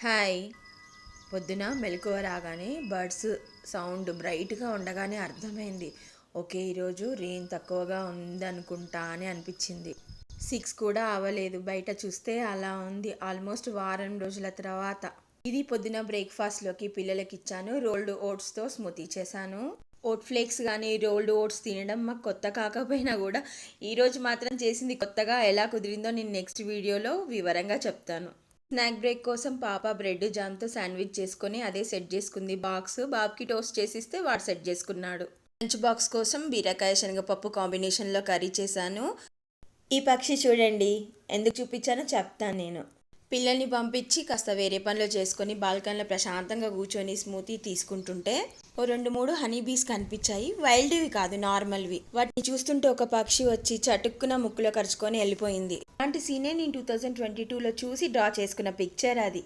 Hi. పొద్దున మెలకువ రాగానే బర్డ్స్ సౌండ్ బ్రైట్గా ఉండగానే అర్థమైంది. ఓకే, ఈరోజు రెయిన్ తక్కువగా ఉందనుకుంటా అని అనిపించింది. 6 కూడా అవ్వలేదు, బయట చూస్తే అలా ఉంది. ఆల్మోస్ట్ వారం రోజుల తర్వాత. ఇది పొద్దున బ్రేక్ఫాస్ట్లోకి పిల్లలకి ఇచ్చాను. రోల్డ్ ఓట్స్తో స్మూతీ చేశాను. ఓట్ ఫ్లేక్స్ కానీ రోల్డ్ ఓట్స్ తినడం మాకు కొత్త కాకపోయినా కూడా ఈరోజు మాత్రం చేసింది కొత్తగా ఎలా కుదిరిందో నేను నెక్స్ట్ వీడియోలో వివరంగా చెప్తాను. స్నాక్ బ్రేక్ కోసం పాప బ్రెడ్ జామ్తో శాండ్విచ్ చేసుకొని అదే సెట్ చేసుకుంది. బాబ్కి టోస్ట్ చేసిస్తే వాడు సెట్ చేసుకున్నాడు. లంచ్ బాక్స్ కోసం బీరకాయ శనగపప్పు కాంబినేషన్లో కర్రీ చేశాను. ఈ పక్షి చూడండి, ఎందుకు చూపించానో చెప్తాను నేను. పిల్లల్ని పంపించి కాస్త వేరే పనులు చేసుకొని బాల్కనీలో ప్రశాంతంగా కూర్చొని స్మూతీ తీసుకుంటుంటే ఓ 2-3 హనీ బీస్ కనిపించాయి. వైల్డ్వి కాదు, నార్మల్వి. వాటిని చూస్తుంటే ఒక పక్షి వచ్చి చటుక్కున ముక్కులో కరుచుకొని వెళ్ళిపోయింది. అలాంటి సీనే నేను 2022లో చూసి డ్రా చేసుకున్న పిక్చర్ అది.